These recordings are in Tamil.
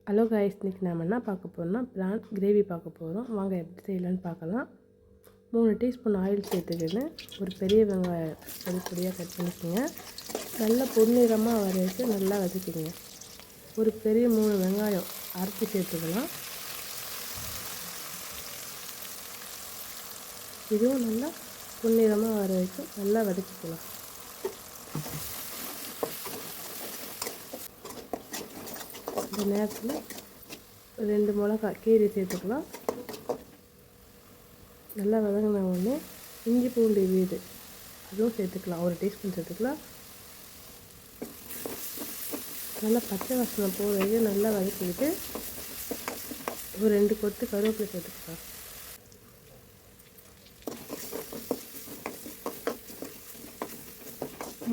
ஹலோ கைஸ், இன்றைக்கி நம்ம என்ன பார்க்க போகிறோம்னா ப்ரான் கிரேவி பார்க்க போகிறோம். வாங்க எப்படி செய்யலான்னு பார்க்கலாம். 3 டீஸ்பூன் ஆயில் சேர்த்துக்கின்னு ஒரு பெரிய வெங்காயம் பொடியாக கட் பண்ணிக்கோங்க. நல்லா பொன்னிறமாக வர வச்சு நல்லா வதக்கிக்கோங்க. ஒரு பெரிய 3 வெங்காயம் அரைச்சி சேர்த்துக்கலாம். இதுவும் நல்லா பொன்னிறமாக வர வரைக்கும் நல்லா வதக்கிக்கலாம். இந்த நேரத்தில் 2 மிளகாய் கீரை சேர்த்துக்கலாம். நல்லா வதங்கின உடனே இஞ்சி பூண்டு விழுது அதுவும் சேர்த்துக்கலாம். 1 டீஸ்பூன் சேர்த்துக்கலாம். நல்லா பச்சை வாசனை போகிற வரைக்கும் நல்லா வதக்கிக்கிட்டு ஒரு 2 கொத்து கருவேப்பிலை சேர்த்துக்கலாம்.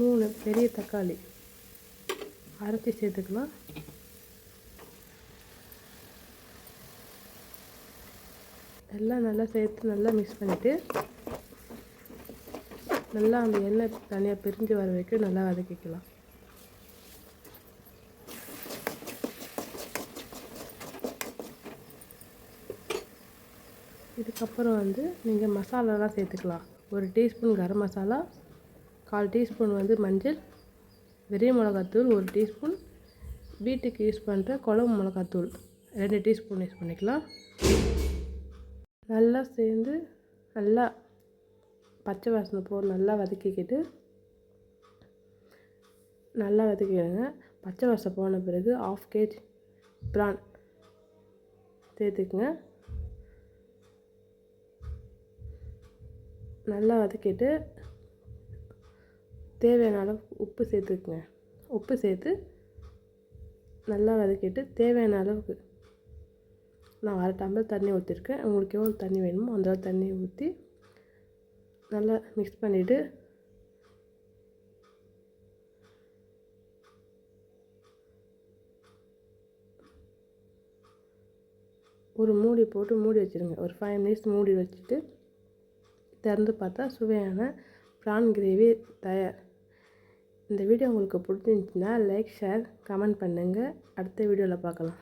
மூணு பெரிய தக்காளி அரைச்சி சேர்த்துக்கலாம். எல்லாம் நல்லா சேர்த்து நல்லா மிக்ஸ் பண்ணிவிட்டு நல்லா அந்த எண்ணெய் தனியாக பிரிஞ்சு வர வரைக்கும் நல்லா வதக்கிக்கலாம். இதுக்கப்புறம் நீங்கள் மசாலாலாம் சேர்த்துக்கலாம். 1 டீஸ்பூன் கரம் மசாலா, 1/4 டீஸ்பூன் மஞ்சள், வெறிய மிளகாத்தூள் 1 டீஸ்பூன், வீட்டுக்கு யூஸ் பண்ணுற குழம்பு மிளகாத்தூள் 2 டீஸ்பூன் யூஸ் பண்ணிக்கலாம். நல்லா சேர்ந்து நல்லா பச்சை வாசனை போட்டு நல்லா வதக்கிக்கிட்டு நல்லா வதக்கிடுங்க. பச்சை வாசனை போன பிறகு 1/2 kg ப்ரான் சேர்த்துக்குங்க. நல்லா வதக்கிட்டு தேவையான அளவு உப்பு சேர்த்துக்குங்க. உப்பு சேர்த்து நல்லா வதக்கிட்டு தேவையான அளவுக்கு நான் 1/2 டம்ளர் தண்ணி ஊற்றிருக்கேன். உங்களுக்கு எவ்வளோ தண்ணி வேணுமோ அந்த தண்ணி ஊற்றி நல்லா மிக்ஸ் பண்ணிவிட்டு ஒரு மூடி போட்டு மூடி வச்சுருங்க. ஒரு 5 மினிட்ஸ் மூடி வச்சுட்டு திறந்து பார்த்தா சுவையான ப்ரான் கிரேவி தயார். இந்த வீடியோ உங்களுக்கு பிடிச்சிருந்துச்சுன்னா லைக், ஷேர், கமெண்ட் பண்ணுங்கள். அடுத்த வீடியோவில் பார்க்கலாம்.